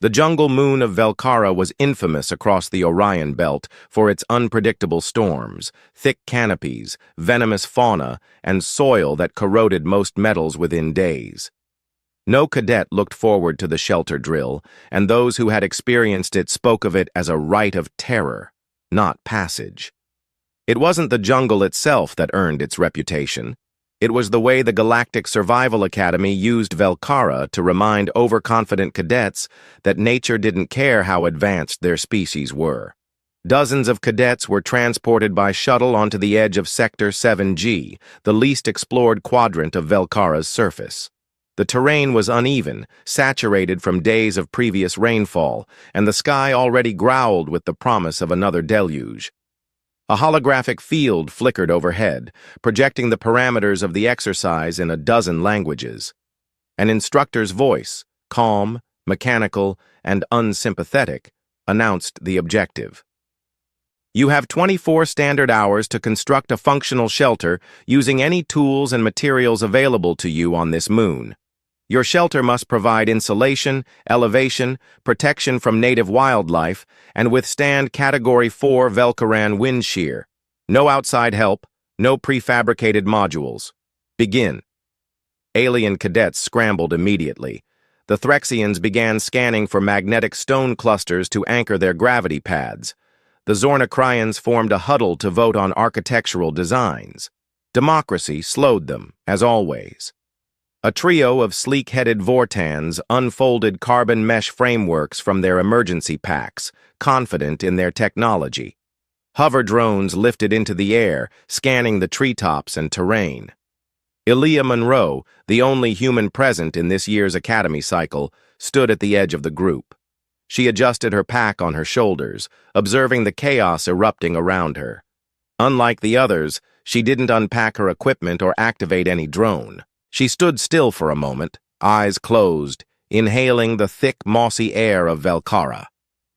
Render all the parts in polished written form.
The jungle moon of Velcara was infamous across the Orion Belt for its unpredictable storms, thick canopies, venomous fauna, and soil that corroded most metals within days. No cadet looked forward to the shelter drill, and those who had experienced it spoke of it as a rite of terror, not passage. It wasn't the jungle itself that earned its reputation. It was the way the Galactic Survival Academy used Velcara to remind overconfident cadets that nature didn't care how advanced their species were. Dozens of cadets were transported by shuttle onto the edge of Sector 7G, the least explored quadrant of Velcara's surface. The terrain was uneven, saturated from days of previous rainfall, and the sky already growled with the promise of another deluge. A holographic field flickered overhead, projecting the parameters of the exercise in a dozen languages. An instructor's voice, calm, mechanical, and unsympathetic, announced the objective. You have 24 standard hours to construct a functional shelter using any tools and materials available to you on this moon. Your shelter must provide insulation, elevation, protection from native wildlife, and withstand Category 4 Velcaran wind shear. No outside help, no prefabricated modules. Begin. Alien cadets scrambled immediately. The Threxians began scanning for magnetic stone clusters to anchor their gravity pads. The Zornacrians formed a huddle to vote on architectural designs. Democracy slowed them, as always. A trio of sleek-headed Vortans unfolded carbon mesh frameworks from their emergency packs, confident in their technology. Hover drones lifted into the air, scanning the treetops and terrain. Elia Monroe, the only human present in this year's academy cycle, stood at the edge of the group. She adjusted her pack on her shoulders, observing the chaos erupting around her. Unlike the others, she didn't unpack her equipment or activate any drone. She stood still for a moment, eyes closed, inhaling the thick, mossy air of Velcara.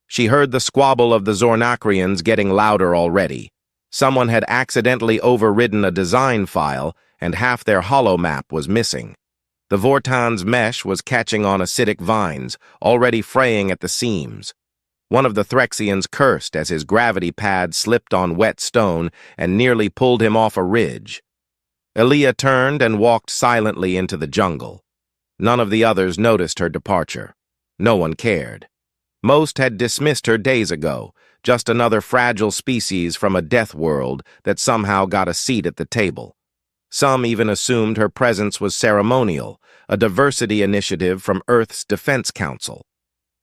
She heard the squabble of the Zornacrians getting louder already. Someone had accidentally overridden a design file, and half their holomap was missing. The Vortan's mesh was catching on acidic vines, already fraying at the seams. One of the Threxians cursed as his gravity pad slipped on wet stone and nearly pulled him off a ridge. Elia turned and walked silently into the jungle. None of the others noticed her departure. No one cared. Most had dismissed her days ago, just another fragile species from a death world that somehow got a seat at the table. Some even assumed her presence was ceremonial, a diversity initiative from Earth's Defense Council.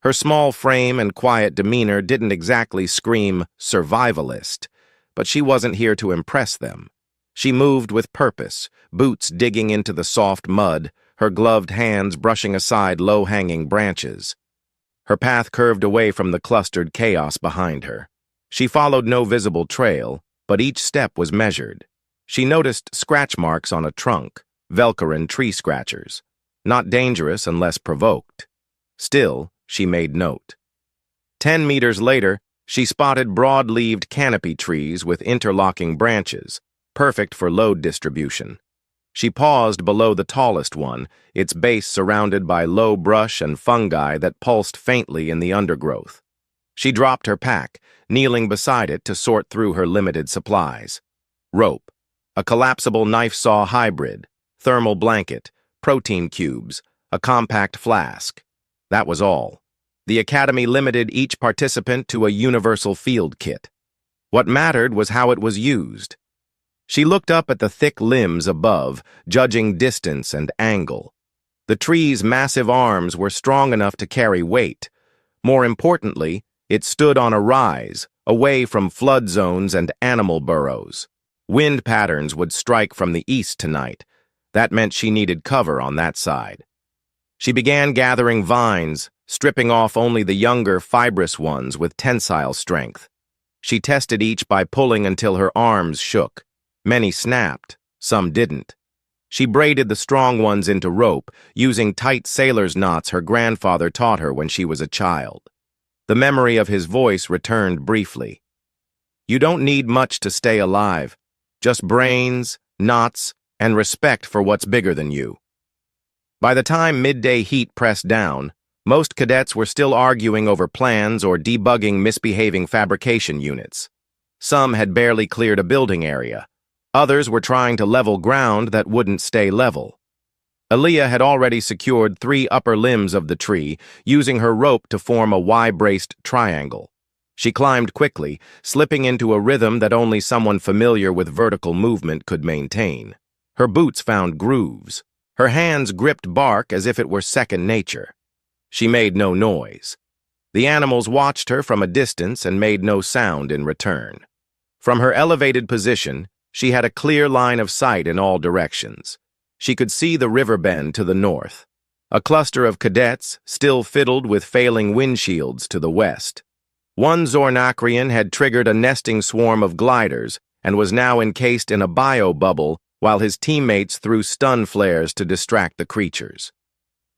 Her small frame and quiet demeanor didn't exactly scream survivalist, but she wasn't here to impress them. She moved with purpose, boots digging into the soft mud, her gloved hands brushing aside low-hanging branches. Her path curved away from the clustered chaos behind her. She followed no visible trail, but each step was measured. She noticed scratch marks on a trunk, Velcaran tree scratchers. Not dangerous unless provoked. Still, she made note. 10 meters later, she spotted broad-leaved canopy trees with interlocking branches, perfect for load distribution. She paused below the tallest one, its base surrounded by low brush and fungi that pulsed faintly in the undergrowth. She dropped her pack, kneeling beside it to sort through her limited supplies. Rope, a collapsible knife-saw hybrid, thermal blanket, protein cubes, a compact flask. That was all. The Academy limited each participant to a universal field kit. What mattered was how it was used. She looked up at the thick limbs above, judging distance and angle. The tree's massive arms were strong enough to carry weight. More importantly, it stood on a rise, away from flood zones and animal burrows. Wind patterns would strike from the east tonight. That meant she needed cover on that side. She began gathering vines, stripping off only the younger, fibrous ones with tensile strength. She tested each by pulling until her arms shook. Many snapped, some didn't. She braided the strong ones into rope, using tight sailor's knots her grandfather taught her when she was a child. The memory of his voice returned briefly. You don't need much to stay alive. Just brains, knots, and respect for what's bigger than you. By the time midday heat pressed down, Most cadets were still arguing over plans or debugging misbehaving fabrication units. Some had barely cleared a building area. Others were trying to level ground that wouldn't stay level. Aaliyah had already secured 3 upper limbs of the tree, using her rope to form a Y-braced triangle. She climbed quickly, slipping into a rhythm that only someone familiar with vertical movement could maintain. Her boots found grooves. Her hands gripped bark as if it were second nature. She made no noise. The animals watched her from a distance and made no sound in return. From her elevated position, she had a clear line of sight in all directions. She could see the river bend to the north, a cluster of cadets still fiddled with failing windshields to the west. One Zornacrian had triggered a nesting swarm of gliders and was now encased in a bio-bubble while his teammates threw stun flares to distract the creatures.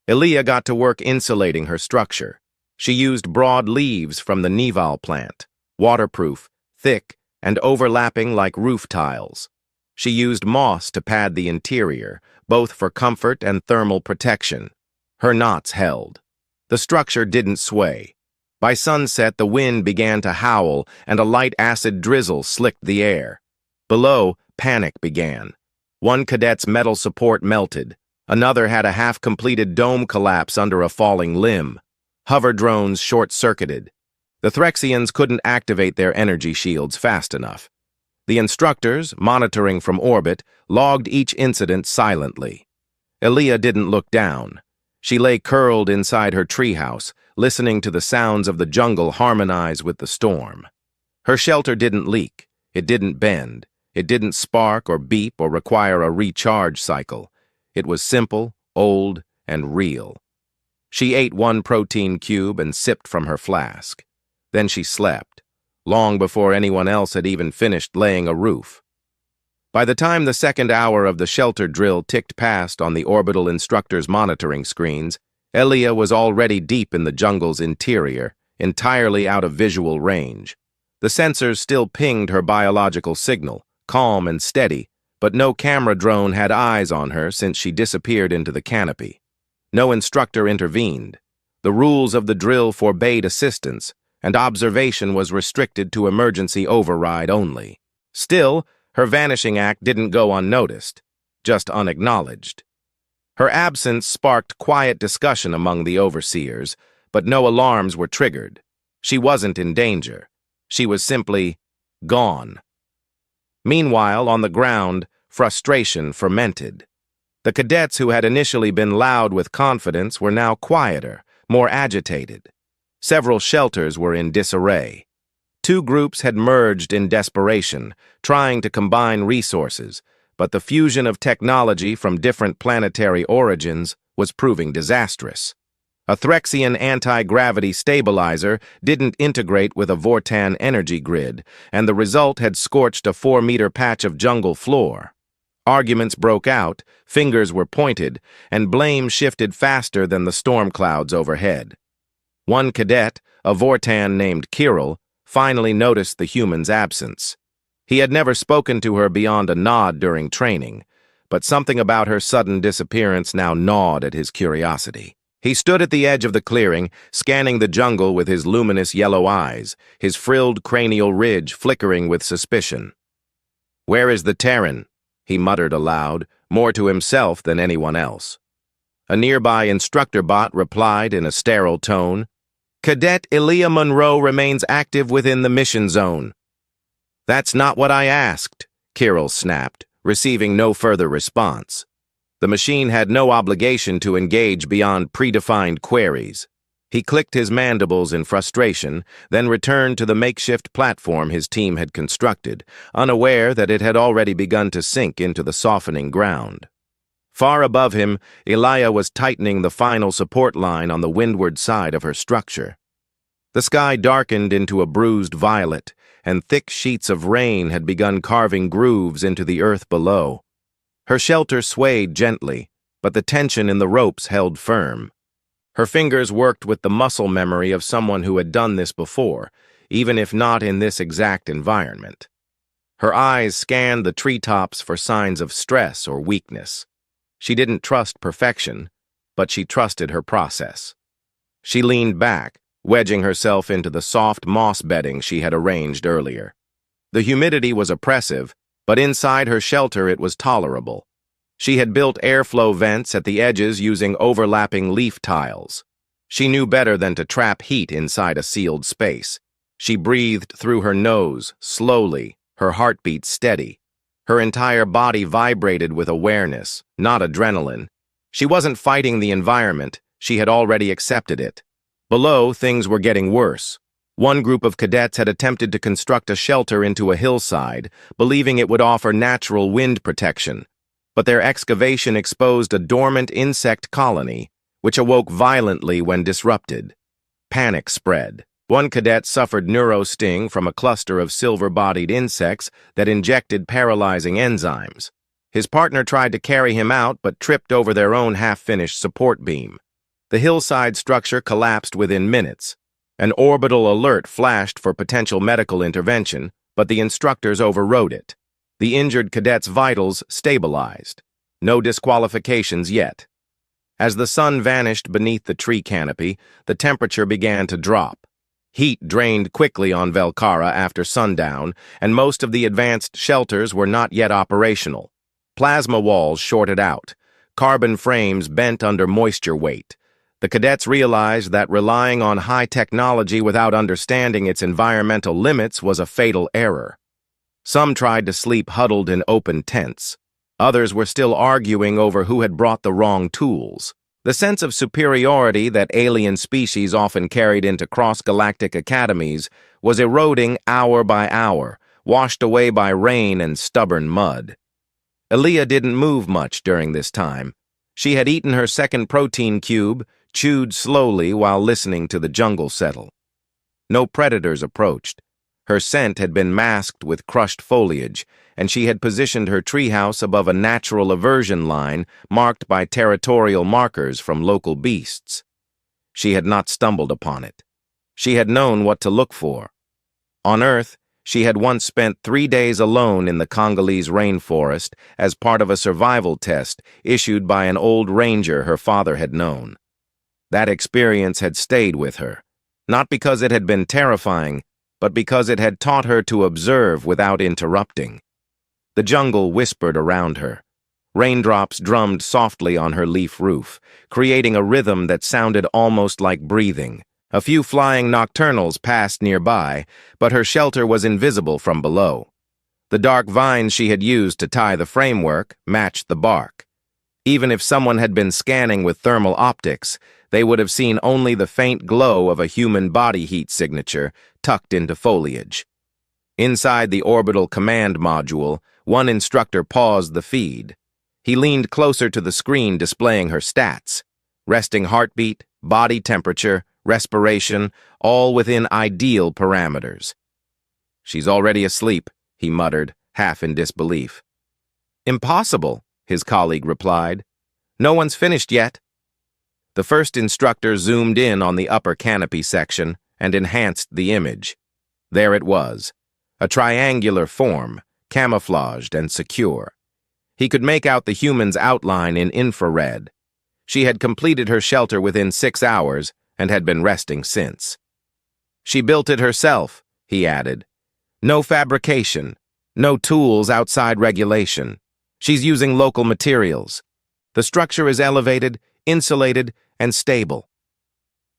Aaliyah got to work insulating her structure. She used broad leaves from the Nival plant, waterproof, thick, and overlapping like roof tiles. She used moss to pad the interior, both for comfort and thermal protection. Her knots held. The structure didn't sway. By sunset, the wind began to howl and a light acid drizzle slicked the air. Below, panic began. One cadet's metal support melted. Another had a half-completed dome collapse under a falling limb. Hover drones short-circuited. The Threxians couldn't activate their energy shields fast enough. The instructors, monitoring from orbit, logged each incident silently. Aaliyah didn't look down. She lay curled inside her treehouse, listening to the sounds of the jungle harmonize with the storm. Her shelter didn't leak. It didn't bend. It didn't spark or beep or require a recharge cycle. It was simple, old, and real. She ate 1 protein cube and sipped from her flask. Then she slept, long before anyone else had even finished laying a roof. By the time the second hour of the shelter drill ticked past on the orbital instructor's monitoring screens, Aaliyah was already deep in the jungle's interior, entirely out of visual range. The sensors still pinged her biological signal, calm and steady, but no camera drone had eyes on her since she disappeared into the canopy. No instructor intervened. The rules of the drill forbade assistance, and observation was restricted to emergency override only. Still, her vanishing act didn't go unnoticed, just unacknowledged. Her absence sparked quiet discussion among the overseers, but no alarms were triggered. She wasn't in danger. She was simply gone. Meanwhile, on the ground, frustration fermented. The cadets who had initially been loud with confidence were now quieter, more agitated. Several shelters were in disarray. 2 groups had merged in desperation, trying to combine resources, but the fusion of technology from different planetary origins was proving disastrous. A Threxian anti-gravity stabilizer didn't integrate with a Vortan energy grid, and the result had scorched a 4-meter patch of jungle floor. Arguments broke out, fingers were pointed, and blame shifted faster than the storm clouds overhead. One cadet, a Vortan named Kirill, finally noticed the human's absence. He had never spoken to her beyond a nod during training, but something about her sudden disappearance now gnawed at his curiosity. He stood at the edge of the clearing, scanning the jungle with his luminous yellow eyes, his frilled cranial ridge flickering with suspicion. "Where is the Terran?" he muttered aloud, more to himself than anyone else. A nearby instructor bot replied in a sterile tone, "Cadet Aaliyah Monroe remains active within the mission zone." "That's not what I asked," Kirill snapped, receiving no further response. The machine had no obligation to engage beyond predefined queries. He clicked his mandibles in frustration, then returned to the makeshift platform his team had constructed, unaware that it had already begun to sink into the softening ground. Far above him, Aaliyah was tightening the final support line on the windward side of her structure. The sky darkened into a bruised violet, and thick sheets of rain had begun carving grooves into the earth below. Her shelter swayed gently, but the tension in the ropes held firm. Her fingers worked with the muscle memory of someone who had done this before, even if not in this exact environment. Her eyes scanned the treetops for signs of stress or weakness. She didn't trust perfection, but she trusted her process. She leaned back, wedging herself into the soft moss bedding she had arranged earlier. The humidity was oppressive, but inside her shelter it was tolerable. She had built airflow vents at the edges using overlapping leaf tiles. She knew better than to trap heat inside a sealed space. She breathed through her nose, slowly, her heartbeat steady. Her entire body vibrated with awareness, not adrenaline. She wasn't fighting the environment, she had already accepted it. Below, things were getting worse. One group of cadets had attempted to construct a shelter into a hillside, believing it would offer natural wind protection. But their excavation exposed a dormant insect colony, which awoke violently when disrupted. Panic spread. One cadet suffered neurosting from a cluster of silver-bodied insects that injected paralyzing enzymes. His partner tried to carry him out but tripped over their own half-finished support beam. The hillside structure collapsed within minutes. An orbital alert flashed for potential medical intervention, but the instructors overrode it. The injured cadet's vitals stabilized. No disqualifications yet. As the sun vanished beneath the tree canopy, the temperature began to drop. Heat drained quickly on Velcara after sundown, and most of the advanced shelters were not yet operational. Plasma walls shorted out. Carbon frames bent under moisture weight. The cadets realized that relying on high technology without understanding its environmental limits was a fatal error. Some tried to sleep huddled in open tents. Others were still arguing over who had brought the wrong tools. The sense of superiority that alien species often carried into cross-galactic academies was eroding hour by hour, washed away by rain and stubborn mud. Aaliyah didn't move much during this time. She had eaten her second protein cube, chewed slowly while listening to the jungle settle. No predators approached. Her scent had been masked with crushed foliage, and she had positioned her treehouse above a natural aversion line marked by territorial markers from local beasts. She had not stumbled upon it. She had known what to look for. On Earth, she had once spent 3 days alone in the Congolese rainforest as part of a survival test issued by an old ranger her father had known. That experience had stayed with her, not because it had been terrifying, but because it had taught her to observe without interrupting. The jungle whispered around her. Raindrops drummed softly on her leaf roof, creating a rhythm that sounded almost like breathing. A few flying nocturnals passed nearby, but her shelter was invisible from below. The dark vines she had used to tie the framework matched the bark. Even if someone had been scanning with thermal optics, they would have seen only the faint glow of a human body heat signature tucked into foliage. Inside the orbital command module, one instructor paused the feed. He leaned closer to the screen displaying her stats. Resting heartbeat, body temperature, respiration, all within ideal parameters. "She's already asleep," he muttered, half in disbelief. "Impossible," his colleague replied. "No one's finished yet." The first instructor zoomed in on the upper canopy section and enhanced the image. There it was, a triangular form, camouflaged and secure. He could make out the human's outline in infrared. She had completed her shelter within 6 hours and had been resting since. "She built it herself," he added. "No fabrication, no tools outside regulation. She's using local materials. The structure is elevated, insulated, and stable."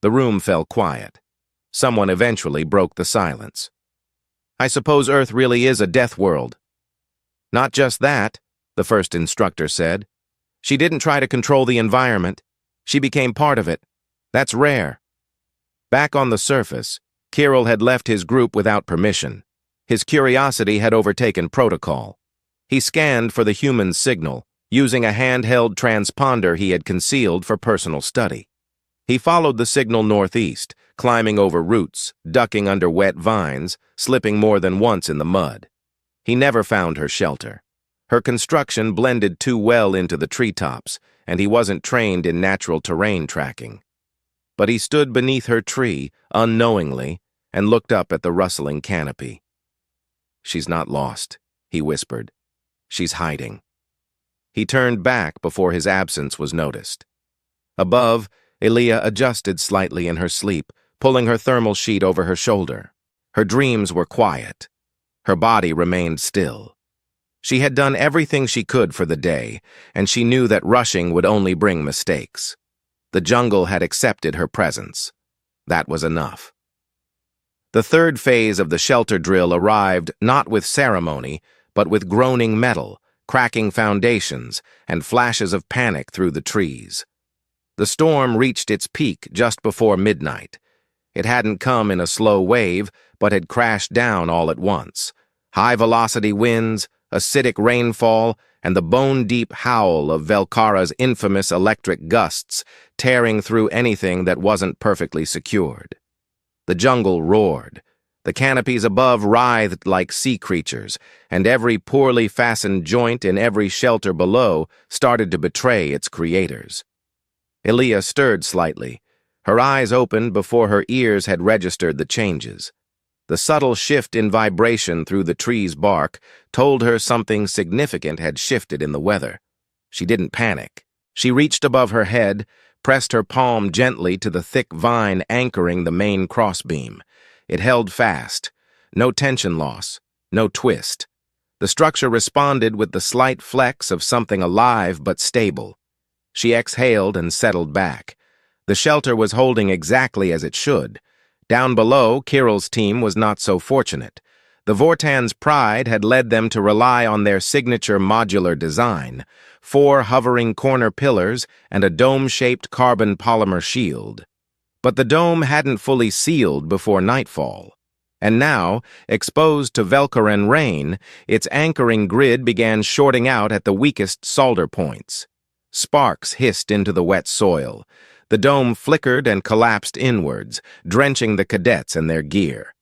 The room fell quiet. Someone eventually broke the silence. "I suppose Earth really is a death world." "Not just that," the first instructor said. "She didn't try to control the environment. She became part of it. That's rare." Back on the surface, Kirill had left his group without permission. His curiosity had overtaken protocol. He scanned for the human's signal, using a handheld transponder he had concealed for personal study. He followed the signal northeast, climbing over roots, ducking under wet vines, slipping more than once in the mud. He never found her shelter. Her construction blended too well into the treetops, and he wasn't trained in natural terrain tracking. But he stood beneath her tree, unknowingly, and looked up at the rustling canopy. "She's not lost," he whispered. "She's hiding." He turned back before his absence was noticed. Above, Elia adjusted slightly in her sleep, pulling her thermal sheet over her shoulder. Her dreams were quiet. Her body remained still. She had done everything she could for the day, and she knew that rushing would only bring mistakes. The jungle had accepted her presence. That was enough. The third phase of the shelter drill arrived not with ceremony, but with groaning metal, cracking foundations, and flashes of panic through the trees. The storm reached its peak just before midnight. It hadn't come in a slow wave, but had crashed down all at once. High-velocity winds, acidic rainfall, and the bone-deep howl of Velcara's infamous electric gusts tearing through anything that wasn't perfectly secured. The jungle roared. The canopies above writhed like sea creatures, and every poorly fastened joint in every shelter below started to betray its creators. Elia stirred slightly. Her eyes opened before her ears had registered the changes. The subtle shift in vibration through the tree's bark told her something significant had shifted in the weather. She didn't panic. She reached above her head, pressed her palm gently to the thick vine anchoring the main crossbeam. It held fast. No tension loss. No twist. The structure responded with the slight flex of something alive but stable. She exhaled and settled back. The shelter was holding exactly as it should. Down below, Kirill's team was not so fortunate. The Vortan's pride had led them to rely on their signature modular design, 4 hovering corner pillars and a dome-shaped carbon polymer shield. But the dome hadn't fully sealed before nightfall. And now, exposed to Velcaran rain, its anchoring grid began shorting out at the weakest solder points. Sparks hissed into the wet soil. The dome flickered and collapsed inwards, drenching the cadets and their gear.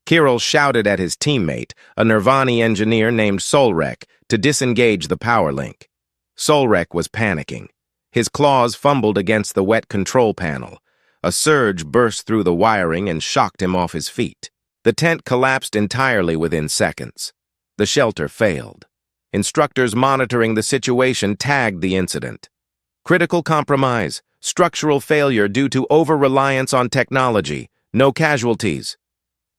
Kirill shouted at his teammate, a Nirvani engineer named Solrek, to disengage the power link. Solrek was panicking. His claws fumbled against the wet control panel. A surge burst through the wiring and shocked him off his feet. The tent collapsed entirely within seconds. The shelter failed. Instructors monitoring the situation tagged the incident. Critical compromise. Structural failure due to over-reliance on technology. No casualties.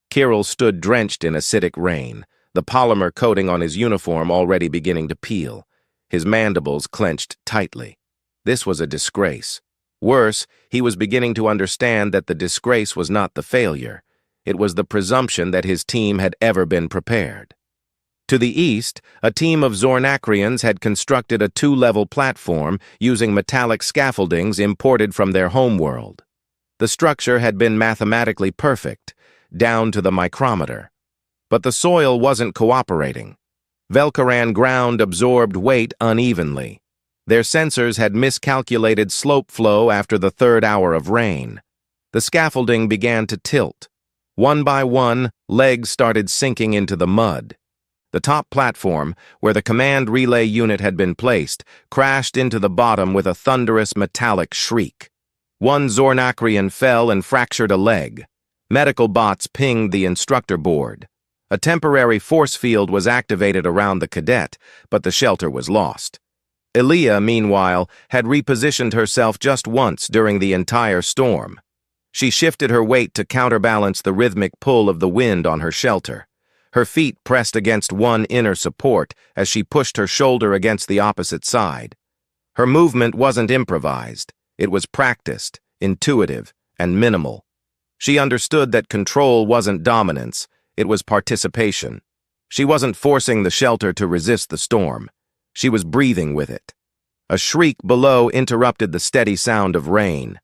Kirill stood drenched in acidic rain, the polymer coating on his uniform already beginning to peel. His mandibles clenched tightly. This was a disgrace. Worse, he was beginning to understand that the disgrace was not the failure. It was the presumption that his team had ever been prepared. To the east, a team of Zornacrians had constructed a 2-level platform using metallic scaffoldings imported from their homeworld. The structure had been mathematically perfect, down to the micrometer. But the soil wasn't cooperating. Velcaran ground absorbed weight unevenly. Their sensors had miscalculated slope flow after the 3rd hour of rain. The scaffolding began to tilt. One by one, legs started sinking into the mud. The top platform, where the command relay unit had been placed, crashed into the bottom with a thunderous metallic shriek. One Zornacrian fell and fractured a leg. Medical bots pinged the instructor board. A temporary force field was activated around the cadet, but the shelter was lost. Elia, meanwhile, had repositioned herself just once during the entire storm. She shifted her weight to counterbalance the rhythmic pull of the wind on her shelter. Her feet pressed against one inner support as she pushed her shoulder against the opposite side. Her movement wasn't improvised. It was practiced, intuitive, and minimal. She understood that control wasn't dominance. It was participation. She wasn't forcing the shelter to resist the storm. She was breathing with it. A shriek below interrupted the steady sound of rain.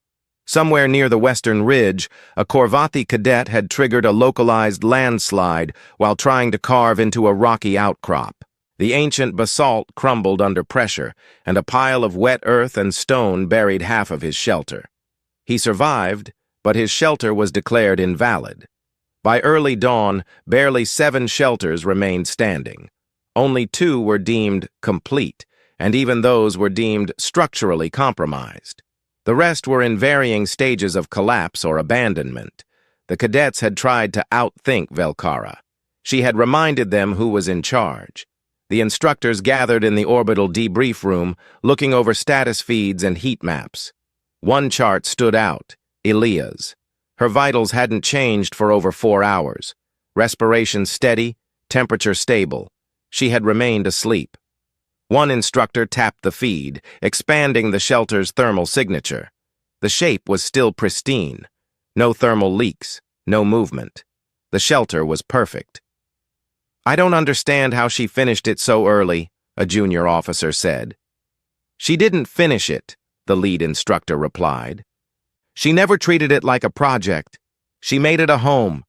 Somewhere near the western ridge, a Korvathi cadet had triggered a localized landslide while trying to carve into a rocky outcrop. The ancient basalt crumbled under pressure, and a pile of wet earth and stone buried half of his shelter. He survived, but his shelter was declared invalid. By early dawn, barely 7 shelters remained standing. Only 2 were deemed complete, and even those were deemed structurally compromised. The rest were in varying stages of collapse or abandonment. The cadets had tried to outthink Velcara. She had reminded them who was in charge. The instructors gathered in the orbital debrief room, looking over status feeds and heat maps. One chart stood out, Elia's. Her vitals hadn't changed for over 4 hours. Respiration steady, temperature stable. She had remained asleep. One instructor tapped the feed, expanding the shelter's thermal signature. The shape was still pristine. No thermal leaks, no movement. The shelter was perfect. "I don't understand how she finished it so early," a junior officer said. "She didn't finish it," the lead instructor replied. "She never treated it like a project. She made it a home."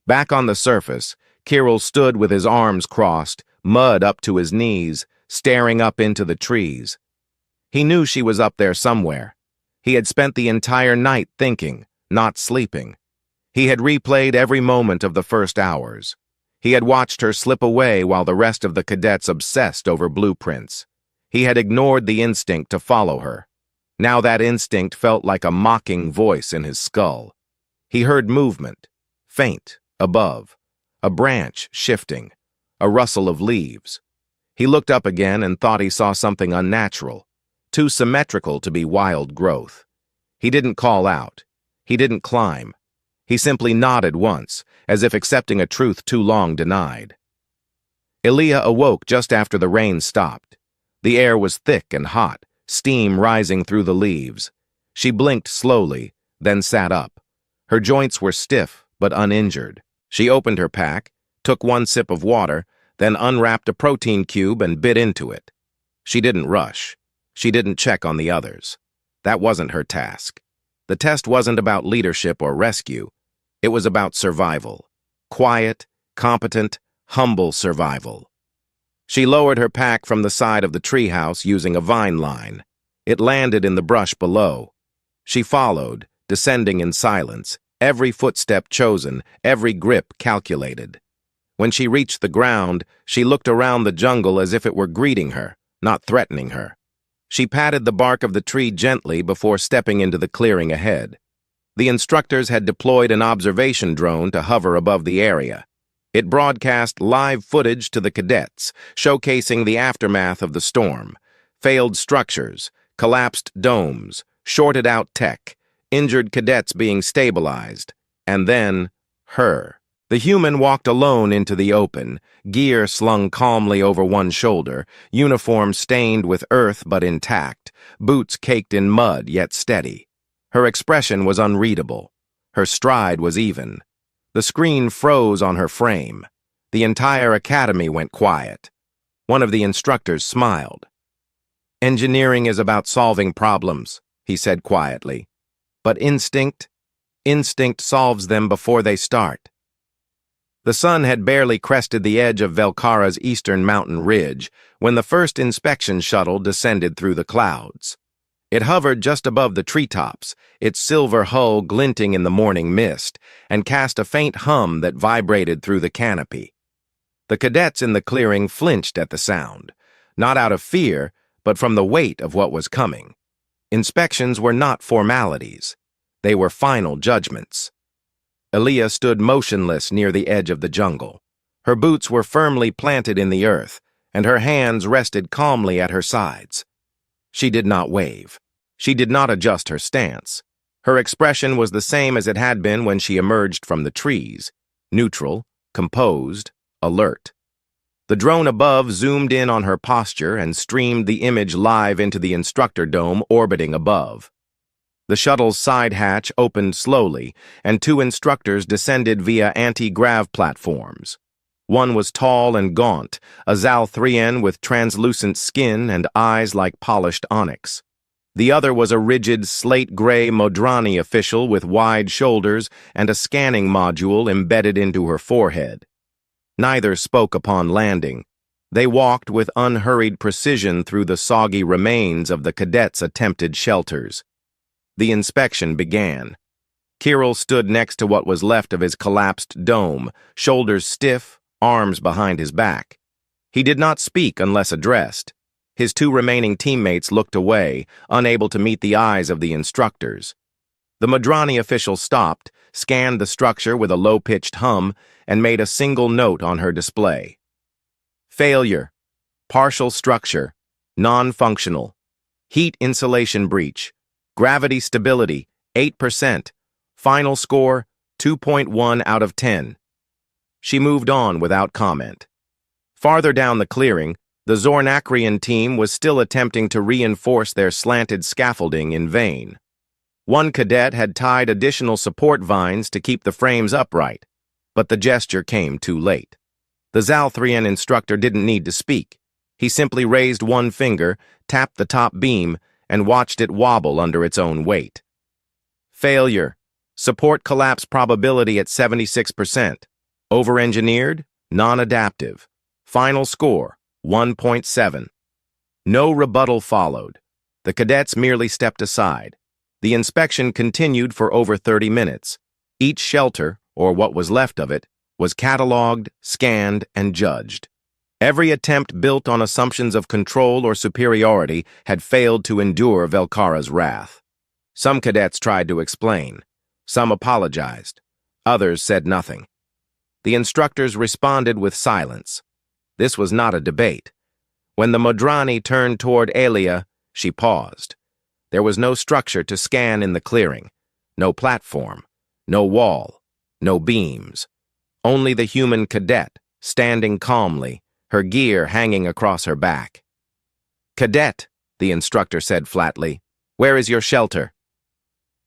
Back on the surface, Kirill stood with his arms crossed, mud up to his knees, staring up into the trees. He knew she was up there somewhere. He had spent the entire night thinking, not sleeping. He had replayed every moment of the first hours. He had watched her slip away while the rest of the cadets obsessed over blueprints. He had ignored the instinct to follow her. Now that instinct felt like a mocking voice in his skull. He heard movement, faint, above, a branch shifting, a rustle of leaves. He looked up again and thought he saw something unnatural, too symmetrical to be wild growth. He didn't call out. He didn't climb. He simply nodded once, as if accepting a truth too long denied. Elia awoke just after the rain stopped. The air was thick and hot, steam rising through the leaves. She blinked slowly, then sat up. Her joints were stiff, but uninjured. She opened her pack, took one sip of water, then unwrapped a protein cube and bit into it. She didn't rush. She didn't check on the others. That wasn't her task. The test wasn't about leadership or rescue. It was about survival. Quiet, competent, humble survival. She lowered her pack from the side of the treehouse using a vine line. It landed in the brush below. She followed, descending in silence, every footstep chosen, every grip calculated. When she reached the ground, she looked around the jungle as if it were greeting her, not threatening her. She patted the bark of the tree gently before stepping into the clearing ahead. The instructors had deployed an observation drone to hover above the area. It broadcast live footage to the cadets, showcasing the aftermath of the storm: failed structures, collapsed domes, shorted-out tech, injured cadets being stabilized, and then her. The human walked alone into the open, gear slung calmly over one shoulder, uniform stained with earth but intact, boots caked in mud yet steady. Her expression was unreadable. Her stride was even. The screen froze on her frame. The entire academy went quiet. One of the instructors smiled. "Engineering is about solving problems," he said quietly. "But instinct solves them before they start." The sun had barely crested the edge of Velkara's eastern mountain ridge when the first inspection shuttle descended through the clouds. It hovered just above the treetops, its silver hull glinting in the morning mist, and cast a faint hum that vibrated through the canopy. The cadets in the clearing flinched at the sound, not out of fear, but from the weight of what was coming. Inspections were not formalities. They were final judgments. Elia stood motionless near the edge of the jungle. Her boots were firmly planted in the earth, and her hands rested calmly at her sides. She did not wave. She did not adjust her stance. Her expression was the same as it had been when she emerged from the trees: neutral, composed, alert. The drone above zoomed in on her posture and streamed the image live into the instructor dome orbiting above. The shuttle's side hatch opened slowly, and 2 instructors descended via anti-grav platforms. One was tall and gaunt, a Zalthrian with translucent skin and eyes like polished onyx. The other was a rigid, slate-gray Modrani official with wide shoulders and a scanning module embedded into her forehead. Neither spoke upon landing. They walked with unhurried precision through the soggy remains of the cadets' attempted shelters. The inspection began. Kirill stood next to what was left of his collapsed dome, shoulders stiff, arms behind his back. He did not speak unless addressed. His 2 remaining teammates looked away, unable to meet the eyes of the instructors. The Modrani official stopped, scanned the structure with a low-pitched hum, and made a single note on her display. "Failure. Partial structure. Non-functional. Heat insulation breach. Gravity stability, 8%. Final score, 2.1 out of 10. She moved on without comment. Farther down the clearing, the Zornacrian team was still attempting to reinforce their slanted scaffolding in vain. One cadet had tied additional support vines to keep the frames upright, but the gesture came too late. The Zalthrian instructor didn't need to speak. He simply raised one finger, tapped the top beam, and watched it wobble under its own weight. Failure. Support collapse probability at 76%. Over-engineered, non-adaptive. Final score, 1.7. No rebuttal followed. The cadets merely stepped aside. The inspection continued for over 30 minutes. Each shelter, or what was left of it, was cataloged, scanned, and judged. Every attempt built on assumptions of control or superiority had failed to endure Velkhara's wrath. Some cadets tried to explain. Some apologized. Others said nothing. The instructors responded with silence. This was not a debate. When the Modrani turned toward Aelia, she paused. There was no structure to scan in the clearing. No platform. No wall. No beams. Only the human cadet, standing calmly, her gear hanging across her back. "Cadet," the instructor said flatly, "where is your shelter?"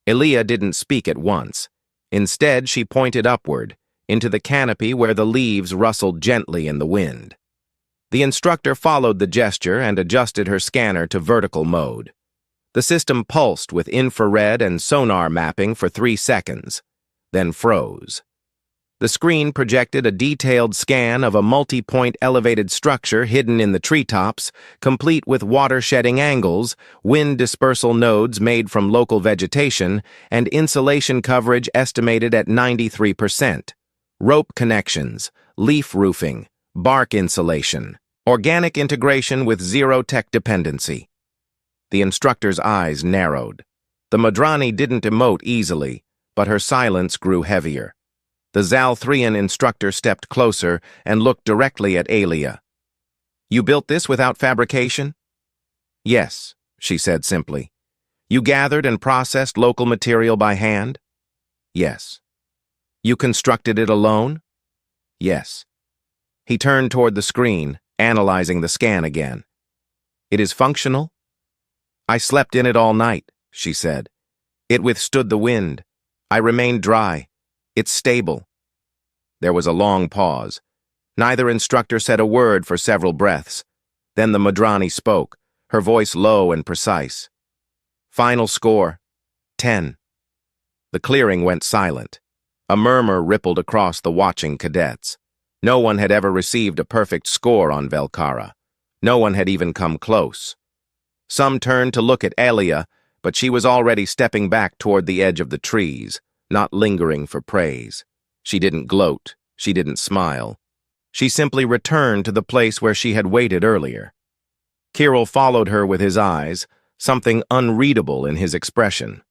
Aelia didn't speak at once. Instead, she pointed upward, into the canopy where the leaves rustled gently in the wind. The instructor followed the gesture and adjusted her scanner to vertical mode. The system pulsed with infrared and sonar mapping for 3 seconds, then froze. The screen projected a detailed scan of a multi-point elevated structure hidden in the treetops, complete with water-shedding angles, wind dispersal nodes made from local vegetation, and insulation coverage estimated at 93%. Rope connections, leaf roofing, bark insulation, organic integration with zero tech dependency. The instructor's eyes narrowed. The Modrani didn't emote easily, but her silence grew heavier. The Zalthrian instructor stepped closer and looked directly at Aelia. "You built this without fabrication?" "Yes," she said simply. "You gathered and processed local material by hand?" "Yes." "You constructed it alone?" "Yes." He turned toward the screen, analyzing the scan again. "It is functional?" "I slept in it all night," she said. "It withstood the wind. I remained dry. It's stable." There was a long pause. Neither instructor said a word for several breaths. Then the Modrani spoke, her voice low and precise. "Final score, 10. The clearing went silent. A murmur rippled across the watching cadets. No one had ever received a perfect score on Velkhara. No one had even come close. Some turned to look at Aelia, but she was already stepping back toward the edge of the trees, not lingering for praise. She didn't gloat. She didn't smile. She simply returned to the place where she had waited earlier. Kirill followed her with his eyes, something unreadable in his expression.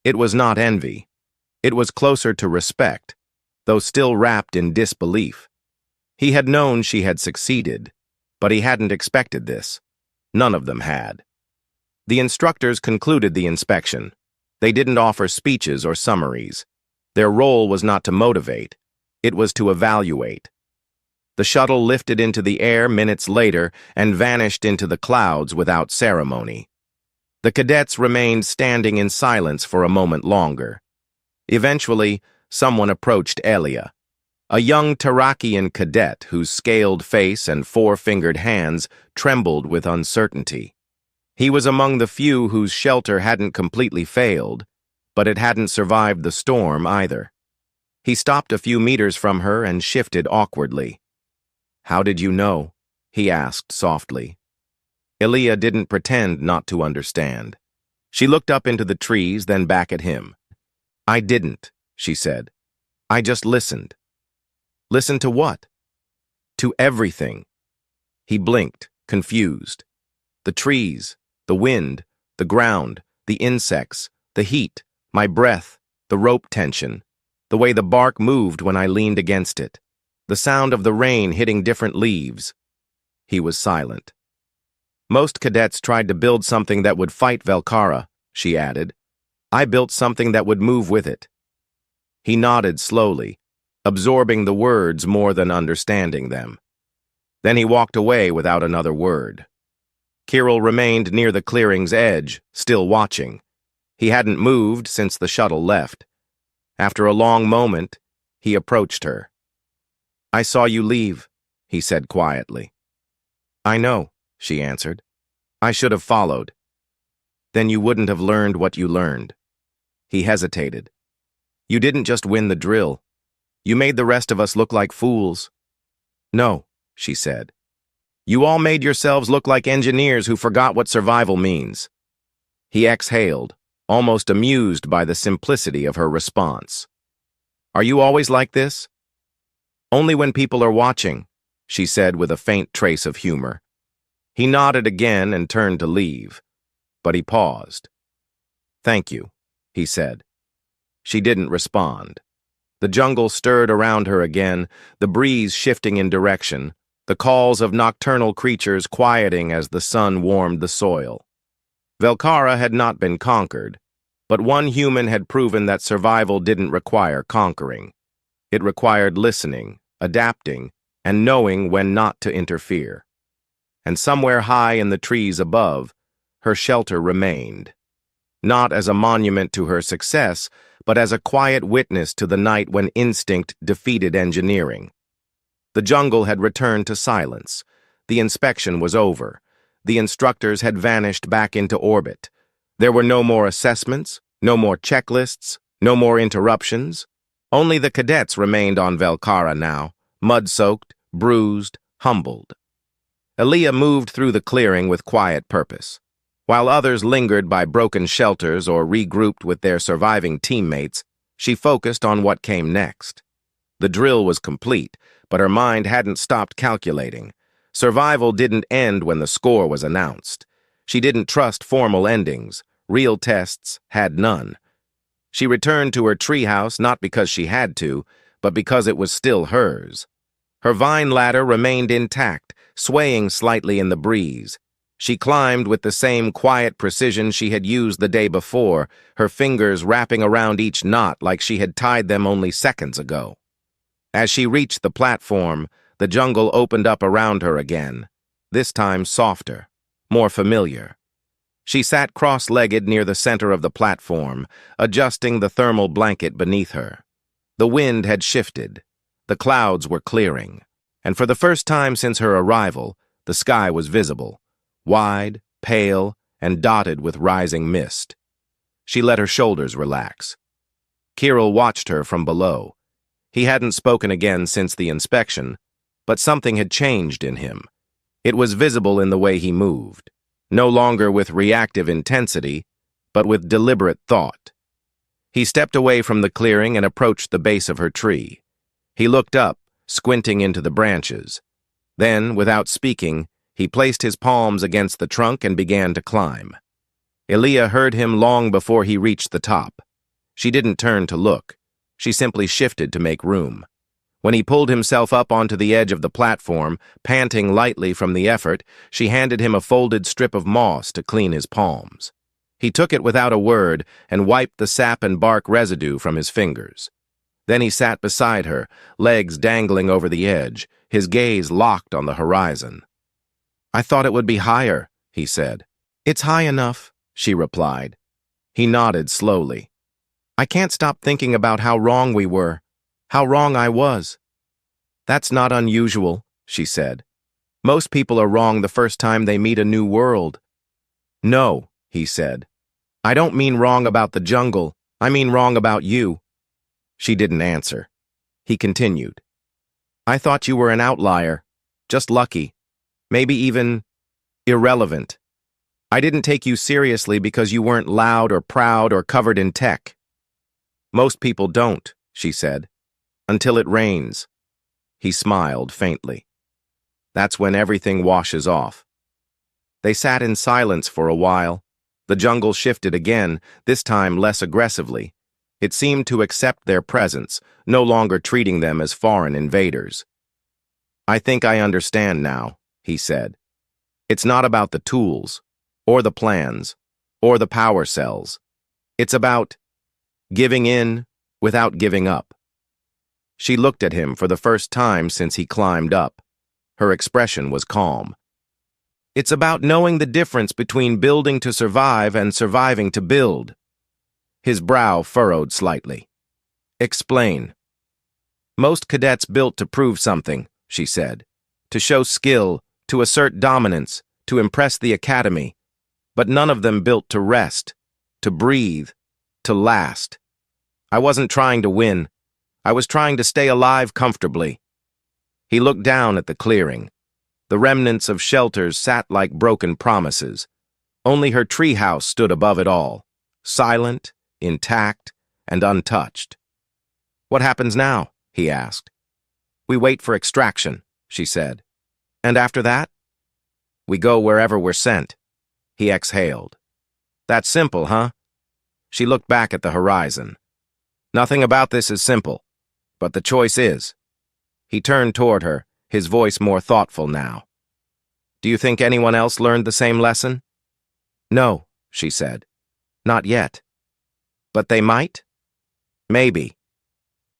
It was not envy. It was closer to respect, though still wrapped in disbelief. He had known she had succeeded, but he hadn't expected this. None of them had. The instructors concluded the inspection. They didn't offer speeches or summaries. Their role was not to motivate. It was to evaluate. The shuttle lifted into the air minutes later and vanished into the clouds without ceremony. The cadets remained standing in silence for a moment longer. Eventually, someone approached Aelia. A young Terrakian cadet whose scaled face and four-fingered hands trembled with uncertainty. He was among the few whose shelter hadn't completely failed, but it hadn't survived the storm either. He stopped a few meters from her and shifted awkwardly. "How did you know?" he asked softly. Aelia didn't pretend not to understand. She looked up into the trees, then back at him. "I didn't," she said. "I just listened." "Listen to what?" "To everything." He blinked, confused. "The trees, the wind, the ground, the insects, the heat, my breath, the rope tension, the way the bark moved when I leaned against it, the sound of the rain hitting different leaves." He was silent. "Most cadets tried to build something that would fight Velkhara," she added. I built something that would move with it. He nodded slowly, absorbing the words more than understanding them. Then he walked away without another word. Kirill remained near the clearing's edge, still watching. He hadn't moved since the shuttle left. After a long moment, he approached her. I saw you leave, he said quietly. I know, she answered. I should have followed. Then you wouldn't have learned what you learned. He hesitated. You didn't just win the drill. You made the rest of us look like fools. No, she said. You all made yourselves look like engineers who forgot what survival means. He exhaled, almost amused by the simplicity of her response. Are you always like this? Only when people are watching, she said with a faint trace of humor. He nodded again and turned to leave, but he paused. Thank you, he said. She didn't respond. The jungle stirred around her again, the breeze shifting in direction, the calls of nocturnal creatures quieting as the sun warmed the soil. Velkhara had not been conquered, but one human had proven that survival didn't require conquering. It required listening, adapting, and knowing when not to interfere. And somewhere high in the trees above, her shelter remained. Not as a monument to her success, but as a quiet witness to the night when instinct defeated engineering. The jungle had returned to silence. The inspection was over. The instructors had vanished back into orbit. There were no more assessments, no more checklists, no more interruptions. Only the cadets remained on Velkhara now, mud-soaked, bruised, humbled. Aaliyah moved through the clearing with quiet purpose. While others lingered by broken shelters or regrouped with their surviving teammates, she focused on what came next. The drill was complete, but her mind hadn't stopped calculating. Survival didn't end when the score was announced. She didn't trust formal endings. Real tests had none. She returned to her treehouse not because she had to, but because it was still hers. Her vine ladder remained intact, swaying slightly in the breeze. She climbed with the same quiet precision she had used the day before, her fingers wrapping around each knot like she had tied them only seconds ago. As she reached the platform, the jungle opened up around her again, this time softer, more familiar. She sat cross-legged near the center of the platform, adjusting the thermal blanket beneath her. The wind had shifted. The clouds were clearing, and for the first time since her arrival, the sky was visible. Wide, pale, and dotted with rising mist. She let her shoulders relax. Kirill watched her from below. He hadn't spoken again since the inspection, but something had changed in him. It was visible in the way he moved, no longer with reactive intensity, but with deliberate thought. He stepped away from the clearing and approached the base of her tree. He looked up, squinting into the branches. Then, without speaking, he placed his palms against the trunk and began to climb. Aaliyah heard him long before he reached the top. She didn't turn to look. She simply shifted to make room. When he pulled himself up onto the edge of the platform, panting lightly from the effort, she handed him a folded strip of moss to clean his palms. He took it without a word and wiped the sap and bark residue from his fingers. Then he sat beside her, legs dangling over the edge, his gaze locked on the horizon. I thought it would be higher, he said. It's high enough, she replied. He nodded slowly. I can't stop thinking about how wrong we were, how wrong I was. That's not unusual, she said. Most people are wrong the first time they meet a new world. No, he said. I don't mean wrong about the jungle. I mean wrong about you. She didn't answer. He continued. I thought you were an outlier, just lucky. Maybe even irrelevant. I didn't take you seriously because you weren't loud or proud or covered in tech. Most people don't, she said, until it rains. He smiled faintly. That's when everything washes off. They sat in silence for a while. The jungle shifted again, this time less aggressively. It seemed to accept their presence, no longer treating them as foreign invaders. I think I understand now, he said. It's not about the tools, or the plans, or the power cells. It's about giving in without giving up. She looked at him for the first time since he climbed up. Her expression was calm. It's about knowing the difference between building to survive and surviving to build. His brow furrowed slightly. Explain. Most cadets built to prove something, she said. To show skill, to assert dominance, to impress the academy. But none of them built to rest, to breathe, to last. I wasn't trying to win. I was trying to stay alive comfortably. He looked down at the clearing. The remnants of shelters sat like broken promises. Only her treehouse stood above it all, silent, intact, and untouched. What happens now? He asked. We wait for extraction, she said. And after that? We go wherever we're sent. He exhaled. That's simple, huh? She looked back at the horizon. Nothing about this is simple, but the choice is. He turned toward her, his voice more thoughtful now. Do you think anyone else learned the same lesson? No, she said. Not yet. But they might? Maybe.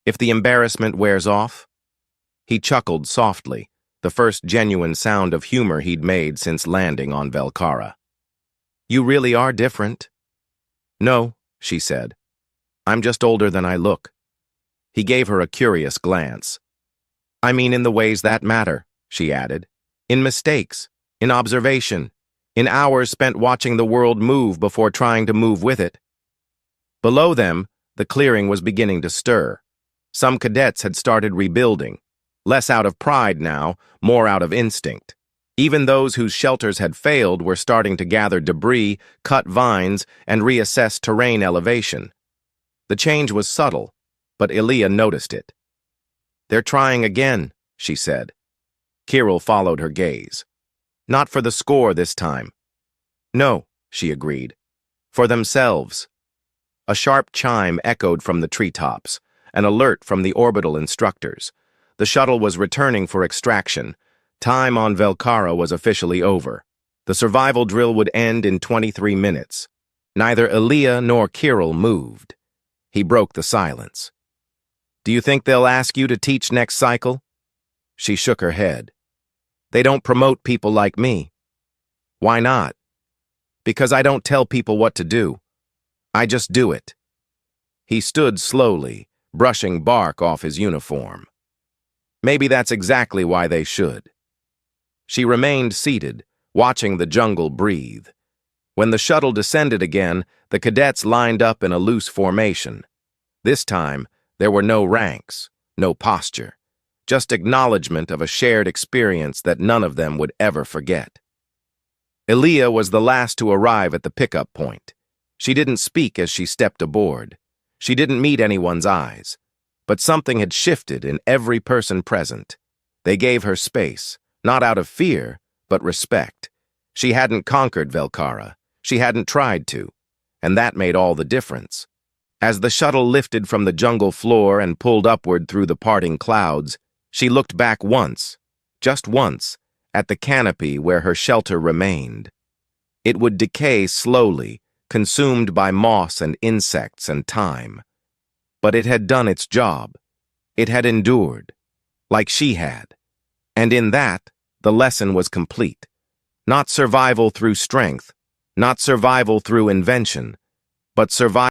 If the embarrassment wears off? He chuckled softly, the first genuine sound of humor he'd made since landing on Velcara. You really are different. No, she said. I'm just older than I look. He gave her a curious glance. I mean in the ways that matter, she added. In mistakes, in observation, in hours spent watching the world move before trying to move with it. Below them, the clearing was beginning to stir. Some cadets had started rebuilding, less out of pride now, more out of instinct. Even those whose shelters had failed were starting to gather debris, cut vines, and reassess terrain elevation. The change was subtle, but Elia noticed it. They're trying again, she said. Kirill followed her gaze. Not for the score this time. No, she agreed. For themselves. A sharp chime echoed from the treetops, an alert from the orbital instructors. The shuttle was returning for extraction. Time on Velcara was officially over. The survival drill would end in 23 minutes. Neither Elia nor Kirill moved. He broke the silence. Do you think they'll ask you to teach next cycle? She shook her head. They don't promote people like me. Why not? Because I don't tell people what to do. I just do it. He stood slowly, brushing bark off his uniform. Maybe that's exactly why they should. She remained seated, watching the jungle breathe. When the shuttle descended again, the cadets lined up in a loose formation. This time, there were no ranks, no posture, just acknowledgement of a shared experience that none of them would ever forget. Elia was the last to arrive at the pickup point. She didn't speak as she stepped aboard. She didn't meet anyone's eyes. But something had shifted in every person present. They gave her space, not out of fear, but respect. She hadn't conquered Velcara. She hadn't tried to. And that made all the difference. As the shuttle lifted from the jungle floor and pulled upward through the parting clouds, she looked back once, just once, at the canopy where her shelter remained. It would decay slowly, consumed by moss and insects and time. But it had done its job. It had endured, like she had. And in that, the lesson was complete. Not survival through strength, not survival through invention, but survival